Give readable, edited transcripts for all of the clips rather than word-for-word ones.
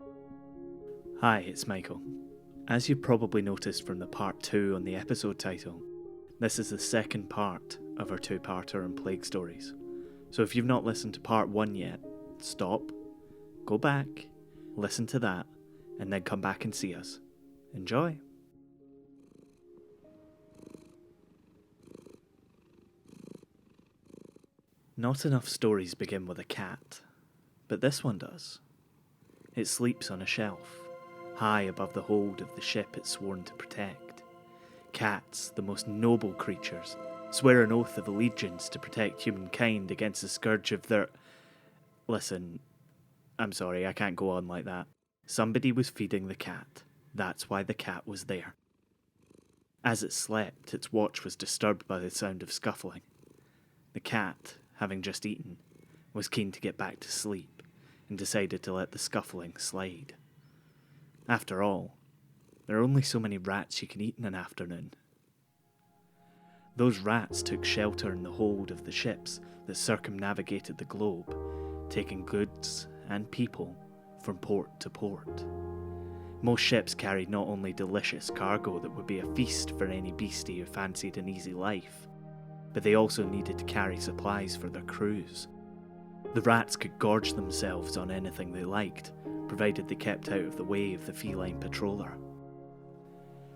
Hi, it's Michael. As you've probably noticed from the part 2 on the episode title, this is the second part of our two-parter on plague stories. So if you've not listened to part 1 yet, stop, go back, listen to that, and then come back and see us. Enjoy! Not enough stories begin with a cat, but this one does. It sleeps on a shelf, high above the hold of the ship it's sworn to protect. Cats, the most noble creatures, swear an oath of allegiance to protect humankind against the scourge of their... Listen, I'm sorry, I can't go on like that. Somebody was feeding the cat. That's why the cat was there. As it slept, its watch was disturbed by the sound of scuffling. The cat, having just eaten, was keen to get back to sleep and decided to let the scuffling slide. After all, there are only so many rats you can eat in an afternoon. Those rats took shelter in the hold of the ships that circumnavigated the globe, taking goods and people from port to port. Most ships carried not only delicious cargo that would be a feast for any beastie who fancied an easy life, but they also needed to carry supplies for their crews. The rats could gorge themselves on anything they liked, provided they kept out of the way of the feline patroller.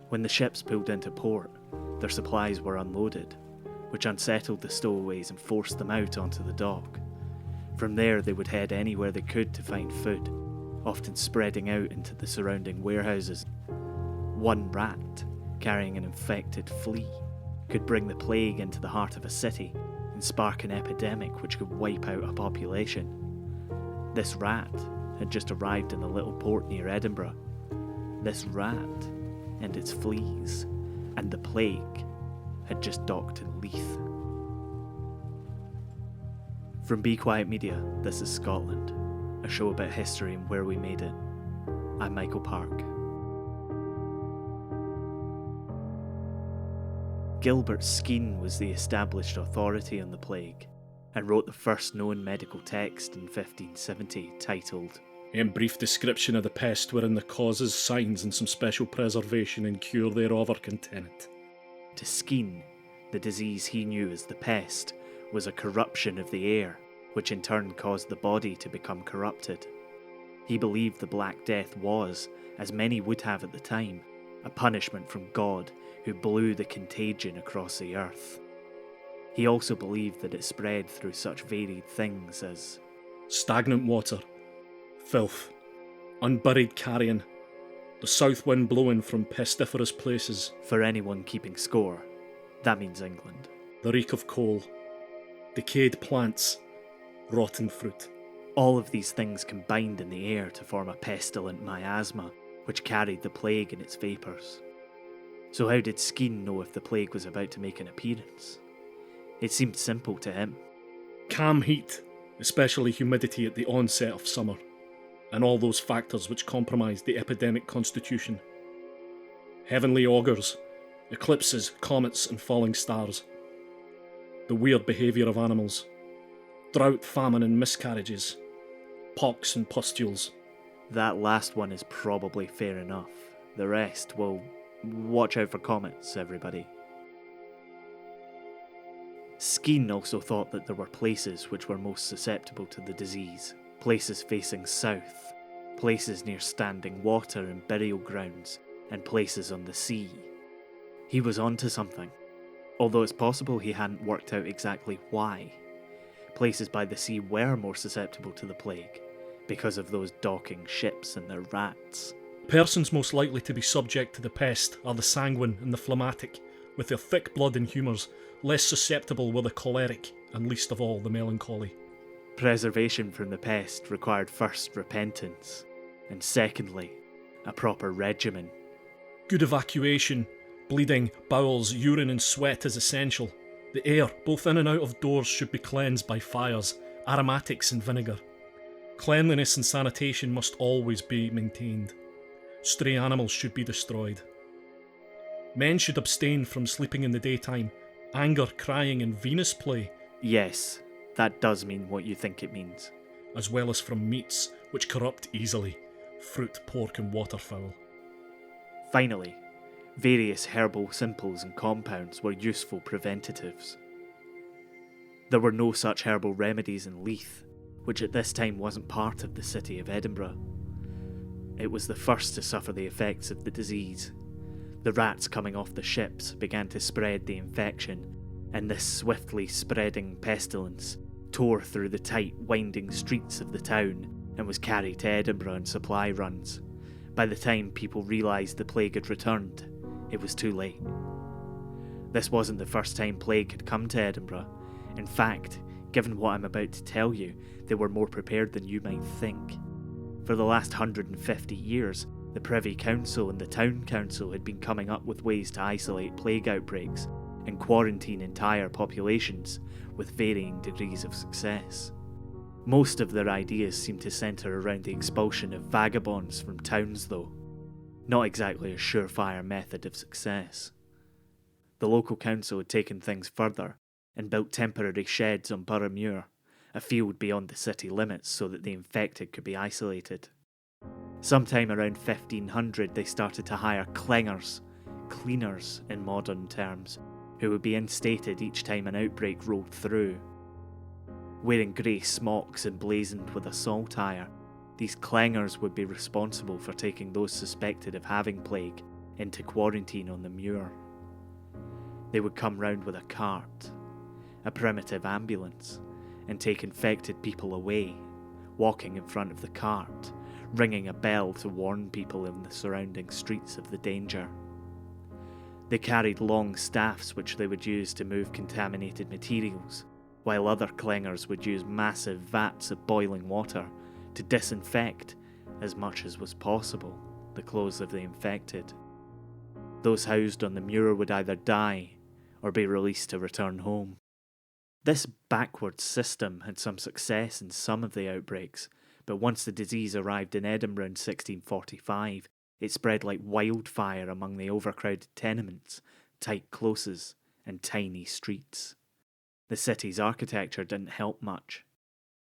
When the ships pulled into port, their supplies were unloaded, which unsettled the stowaways and forced them out onto the dock. From there they would head anywhere they could to find food, often spreading out into the surrounding warehouses. One rat, carrying an infected flea, could bring the plague into the heart of a city and spark an epidemic which could wipe out a population. This rat had just arrived in a little port near Edinburgh. This rat and its fleas and the plague had just docked in Leith. From Be Quiet Media, this is Scotland, a show about history and where we made it. I'm Michael Park. Gilbert Skene was the established authority on the plague and wrote the first known medical text in 1570 titled In brief description of the pest wherein the causes, signs and some special preservation and cure thereof are contented. To Skene, the disease he knew as the pest was a corruption of the air, which in turn caused the body to become corrupted. He believed the Black Death was, as many would have at the time, a punishment from God who blew the contagion across the earth. He also believed that it spread through such varied things as stagnant water, filth, unburied carrion, the south wind blowing from pestiferous places, for anyone keeping score, that means England, the reek of coal, decayed plants, rotten fruit. All of these things combined in the air to form a pestilent miasma which carried the plague in its vapours. So how did Skene know if the plague was about to make an appearance? It seemed simple to him. Calm heat, especially humidity at the onset of summer, and all those factors which compromised the epidemic constitution. Heavenly augurs, eclipses, comets and falling stars. The weird behaviour of animals. Drought, famine and miscarriages. Pox and pustules. That last one is probably fair enough. The rest, well, watch out for comets, everybody. Skene also thought that there were places which were most susceptible to the disease. Places facing south, places near standing water and burial grounds, and places on the sea. He was onto something, although it's possible he hadn't worked out exactly why. Places by the sea were more susceptible to the plague, because of those docking ships and their rats. Persons most likely to be subject to the pest are the sanguine and the phlegmatic, with their thick blood and humours. Less susceptible were the choleric, and least of all the melancholy. Preservation from the pest required first repentance, and secondly, a proper regimen. Good evacuation, bleeding, bowels, urine and sweat is essential. The air, both in and out of doors, should be cleansed by fires, aromatics and vinegar. Cleanliness and sanitation must always be maintained. Stray animals should be destroyed. Men should abstain from sleeping in the daytime, anger, crying and Venus play. Yes, that does mean what you think it means. As well as from meats, which corrupt easily, fruit, pork and waterfowl. Finally, various herbal simples and compounds were useful preventatives. There were no such herbal remedies in Leith, which at this time wasn't part of the city of Edinburgh. It was the first to suffer the effects of the disease. The rats coming off the ships began to spread the infection, and this swiftly spreading pestilence tore through the tight, winding streets of the town and was carried to Edinburgh in supply runs. By the time people realised the plague had returned, it was too late. This wasn't the first time plague had come to Edinburgh. In fact, given what I'm about to tell you, they were more prepared than you might think. For the last 150 years, the Privy Council and the Town Council had been coming up with ways to isolate plague outbreaks and quarantine entire populations with varying degrees of success. Most of their ideas seem to centre around the expulsion of vagabonds from towns though, not exactly a surefire method of success. The local council had taken things further and built temporary sheds on Borough Muir, a field beyond the city limits so that the infected could be isolated. Sometime around 1500 they started to hire clingers, cleaners in modern terms, who would be instated each time an outbreak rolled through. Wearing grey smocks emblazoned with a salt tire, these clangers would be responsible for taking those suspected of having plague into quarantine on the Muir. They would come round with a cart, a primitive ambulance, and take infected people away, walking in front of the cart, ringing a bell to warn people in the surrounding streets of the danger. They carried long staffs which they would use to move contaminated materials, while other clingers would use massive vats of boiling water to disinfect, as much as was possible, the clothes of the infected. Those housed on the Muir would either die or be released to return home. This backwards system had some success in some of the outbreaks, but once the disease arrived in Edinburgh in 1645, it spread like wildfire among the overcrowded tenements, tight closes, and tiny streets. The city's architecture didn't help much.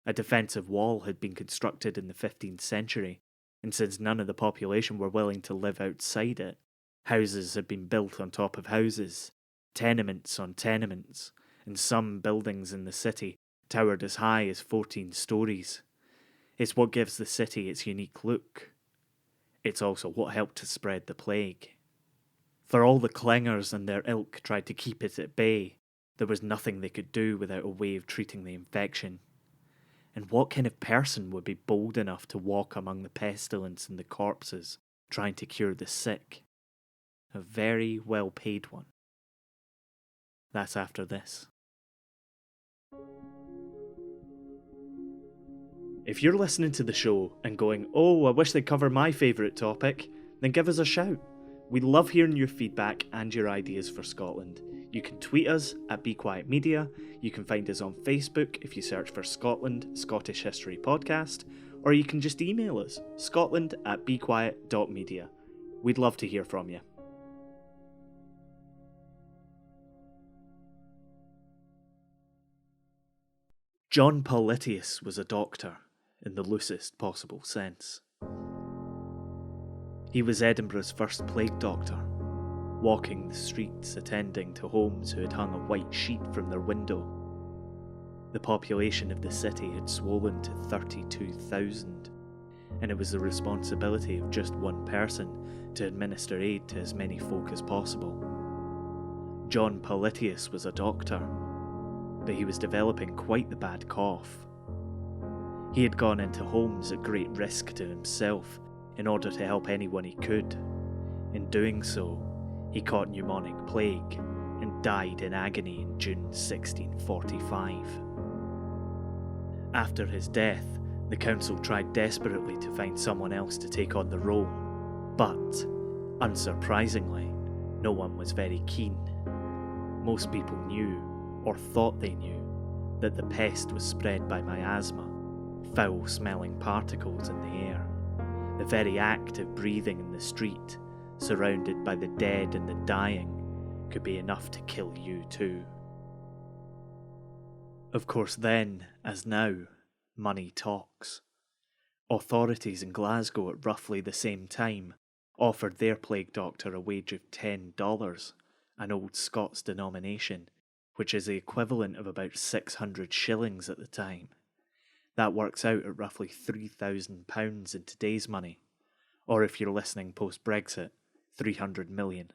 A defensive wall had been constructed in the 15th century, and since none of the population were willing to live outside it, houses had been built on top of houses, tenements on tenements, and some buildings in the city towered as high as 14 stories. It's what gives the city its unique look. It's also what helped to spread the plague. For all the clingers and their ilk tried to keep it at bay, there was nothing they could do without a way of treating the infection. And what kind of person would be bold enough to walk among the pestilence and the corpses, trying to cure the sick? A very well-paid one. That's after this. If you're listening to the show and going, "Oh, I wish they'd cover my favourite topic," then give us a shout. We love hearing your feedback and your ideas for Scotland. You can tweet us at Be Quiet Media, you can find us on Facebook if you search for Scotland Scottish History Podcast, or you can just email us, scotland@bequiet.media. We'd love to hear from you. John Politius was a doctor, in the loosest possible sense. He was Edinburgh's first plague doctor, walking the streets attending to homes who had hung a white sheet from their window. The population of the city had swollen to 32,000, and it was the responsibility of just one person to administer aid to as many folk as possible. John Politius was a doctor, but he was developing quite the bad cough. He had gone into homes at great risk to himself in order to help anyone he could. In doing so, he caught pneumonic plague and died in agony in June 1645. After his death, the council tried desperately to find someone else to take on the role, but, unsurprisingly, no one was very keen. Most people knew, or thought they knew, that the pest was spread by miasma, foul-smelling particles in the air. The very act of breathing in the street, surrounded by the dead and the dying, could be enough to kill you too. Of course then, as now, money talks. Authorities in Glasgow at roughly the same time offered their plague doctor a wage of $10, an old Scots denomination, which is the equivalent of about 600 shillings at the time. That works out at roughly £3,000 in today's money, or if you're listening post-Brexit, 300 million.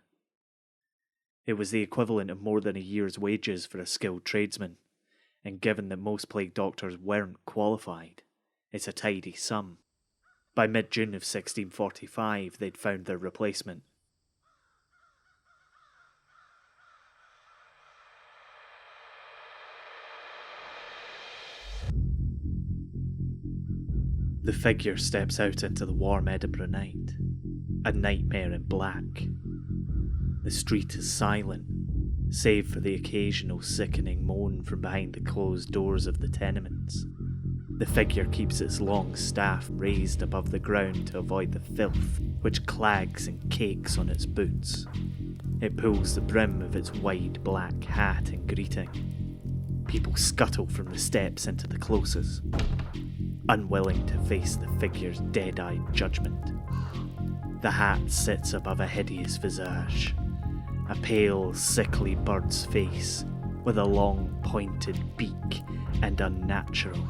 It was the equivalent of more than a year's wages for a skilled tradesman, and given that most plague doctors weren't qualified, it's a tidy sum. By mid-June of 1645, they'd found their replacement. The figure steps out into the warm Edinburgh night, a nightmare in black. The street is silent, save for the occasional sickening moan from behind the closed doors of the tenements. The figure keeps its long staff raised above the ground to avoid the filth which clags and cakes on its boots. It pulls the brim of its wide black hat in greeting. People scuttle from the steps into the closes, unwilling to face the figure's dead-eyed judgment. The hat sits above a hideous visage, a pale, sickly bird's face with a long, pointed beak and unnatural,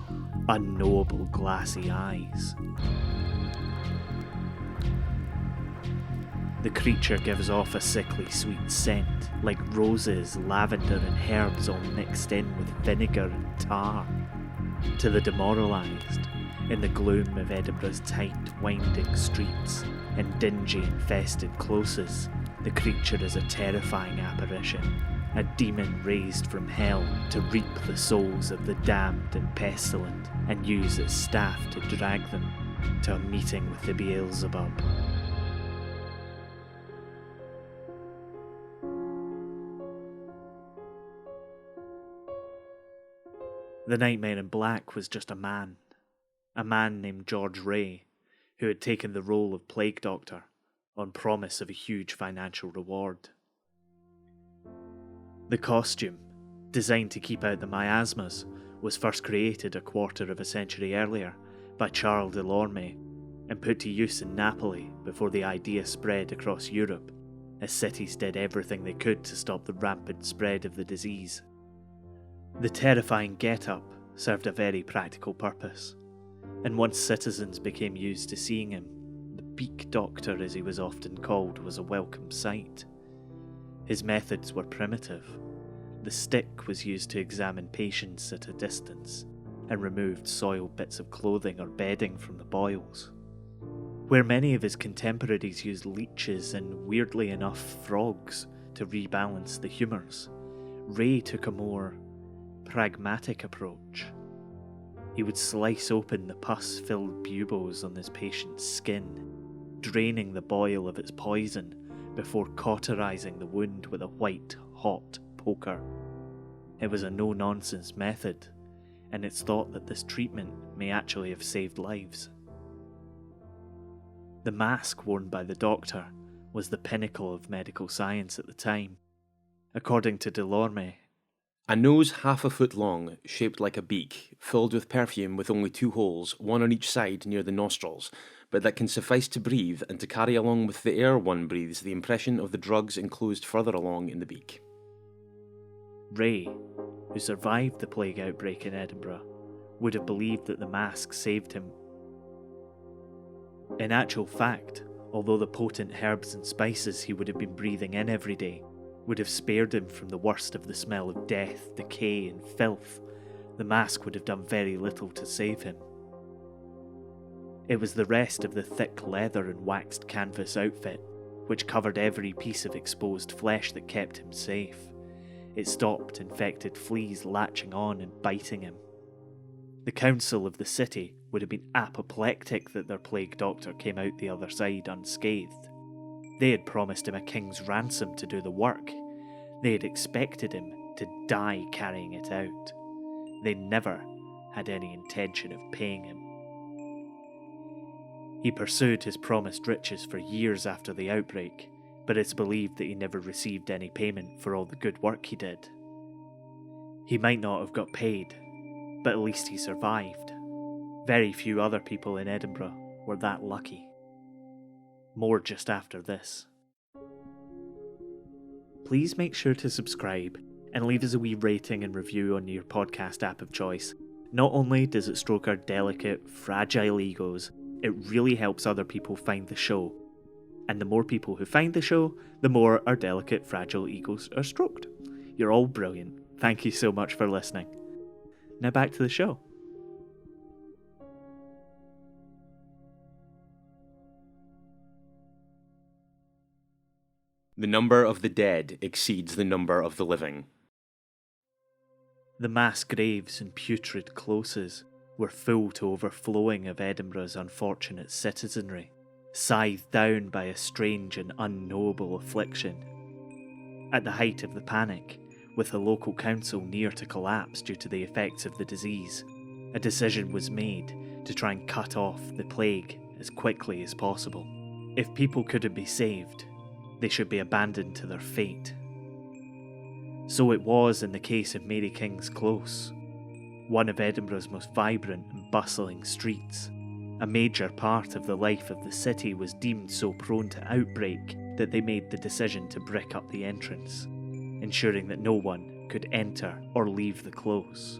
unknowable glassy eyes. The creature gives off a sickly sweet scent, like roses, lavender and herbs all mixed in with vinegar and tar. To the demoralised, in the gloom of Edinburgh's tight, winding streets and dingy, infested closes, the creature is a terrifying apparition, a demon raised from hell to reap the souls of the damned and pestilent and use its staff to drag them to a meeting with the Beelzebub. The Nightmare in Black was just a man named George Ray, who had taken the role of plague doctor on promise of a huge financial reward. The costume, designed to keep out the miasmas, was first created a quarter of a century earlier by Charles Delorme and put to use in Napoli before the idea spread across Europe, as cities did everything they could to stop the rampant spread of the disease. The terrifying get-up served a very practical purpose, and once citizens became used to seeing him, the Beak Doctor, as he was often called, was a welcome sight. His methods were primitive. The stick was used to examine patients at a distance and removed soiled bits of clothing or bedding from the boils. Where many of his contemporaries used leeches and, weirdly enough, frogs to rebalance the humours, Ray took a more pragmatic approach. He would slice open the pus-filled buboes on his patient's skin, draining the boil of its poison before cauterizing the wound with a white, hot poker. It was a no-nonsense method, and it's thought that this treatment may actually have saved lives. The mask worn by the doctor was the pinnacle of medical science at the time. According to Delorme, a nose half a foot long, shaped like a beak, filled with perfume with only 2 holes, one on each side near the nostrils, but that can suffice to breathe and to carry along with the air one breathes the impression of the drugs enclosed further along in the beak. Ray, who survived the plague outbreak in Edinburgh, would have believed that the mask saved him. In actual fact, although the potent herbs and spices he would have been breathing in every day would have spared him from the worst of the smell of death, decay and filth, the mask would have done very little to save him. It was the rest of the thick leather and waxed canvas outfit, which covered every piece of exposed flesh, that kept him safe. It stopped infected fleas latching on and biting him. The council of the city would have been apoplectic that their plague doctor came out the other side unscathed. They had promised him a king's ransom to do the work. They had expected him to die carrying it out. They never had any intention of paying him. He pursued his promised riches for years after the outbreak, but it's believed that he never received any payment for all the good work he did. He might not have got paid, but at least he survived. Very few other people in Edinburgh were that lucky. More just after this. Please make sure to subscribe and leave us a wee rating and review on your podcast app of choice. Not only does it stroke our delicate, fragile egos, it really helps other people find the show. And the more people who find the show, the more our delicate, fragile egos are stroked. You're all brilliant. Thank you so much for listening. Now back to the show. The number of the dead exceeds the number of the living. The mass graves and putrid closes were full to overflowing of Edinburgh's unfortunate citizenry, scythed down by a strange and unknowable affliction. At the height of the panic, with the local council near to collapse due to the effects of the disease, a decision was made to try and cut off the plague as quickly as possible. If people couldn't be saved, they should be abandoned to their fate. So it was in the case of Mary King's Close, one of Edinburgh's most vibrant and bustling streets. A major part of the life of the city was deemed so prone to outbreak that they made the decision to brick up the entrance, ensuring that no one could enter or leave the close.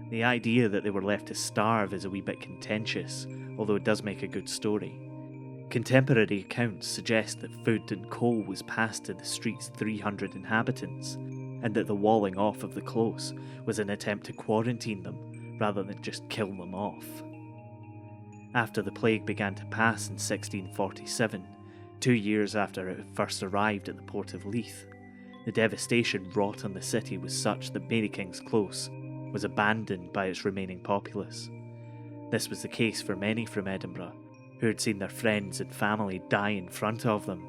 The idea that they were left to starve is a wee bit contentious, although it does make a good story. Contemporary accounts suggest that food and coal was passed to the street's 300 inhabitants, and that the walling off of the close was an attempt to quarantine them rather than just kill them off. After the plague began to pass in 1647, 2 years after it had first arrived at the port of Leith, the devastation wrought on the city was such that Mary King's Close was abandoned by its remaining populace. This was the case for many from Edinburgh, who had seen their friends and family die in front of them.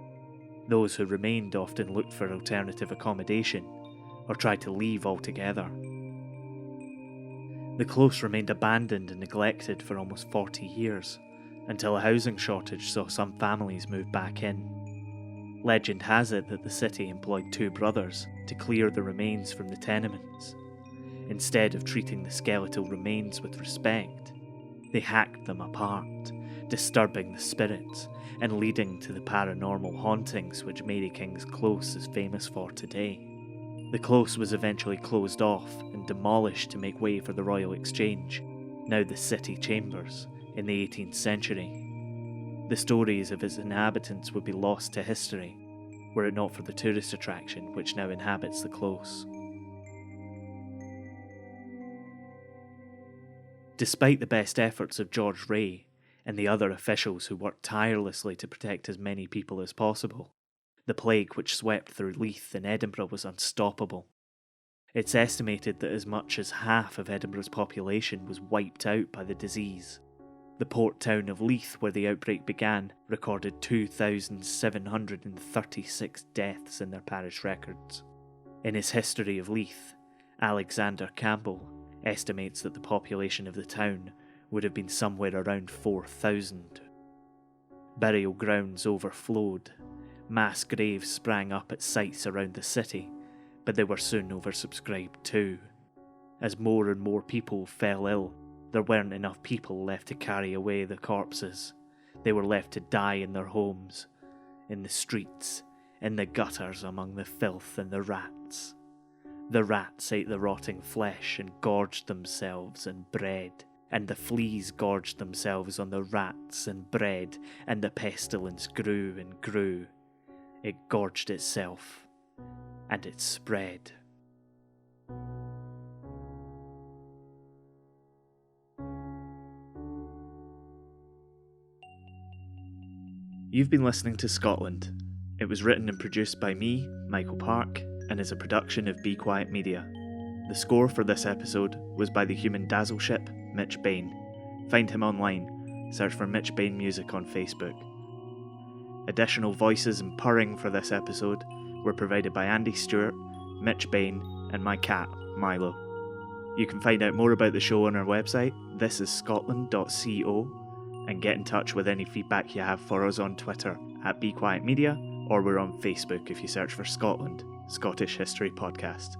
Those who remained often looked for alternative accommodation, or tried to leave altogether. The close remained abandoned and neglected for almost 40 years, until a housing shortage saw some families move back in. Legend has it that the city employed 2 brothers to clear the remains from the tenements. Instead of treating the skeletal remains with respect, they hacked them apart, disturbing the spirits and leading to the paranormal hauntings which Mary King's Close is famous for today. The close was eventually closed off and demolished to make way for the Royal Exchange, now the City Chambers, in the 18th century. The stories of its inhabitants would be lost to history, were it not for the tourist attraction which now inhabits the close. Despite the best efforts of George Ray and the other officials who worked tirelessly to protect as many people as possible, the plague which swept through Leith and Edinburgh was unstoppable. It's estimated that as much as half of Edinburgh's population was wiped out by the disease. The port town of Leith, where the outbreak began, recorded 2,736 deaths in their parish records. In his History of Leith, Alexander Campbell estimates that the population of the town would have been somewhere around 4,000. Burial grounds overflowed. Mass graves sprang up at sites around the city, but they were soon oversubscribed too. As more and more people fell ill, there weren't enough people left to carry away the corpses. They were left to die in their homes, in the streets, in the gutters among the filth and the rats. The rats ate the rotting flesh and gorged themselves in bread, and the fleas gorged themselves on the rats and bread, and the pestilence grew and grew. It gorged itself, and it spread. You've been listening to Scotland. It was written and produced by me, Michael Park, and is a production of Be Quiet Media. The score for this episode was by the human dazzle ship, Mitch Bain. Find him online, search for Mitch Bain Music on Facebook. Additional voices and purring for this episode were provided by Andy Stewart, Mitch Bain, and my cat, Milo. You can find out more about the show on our website, thisisscotland.co, and get in touch with any feedback you have for us on Twitter @BeQuietMedia, or we're on Facebook if you search for Scotland, Scottish History Podcast.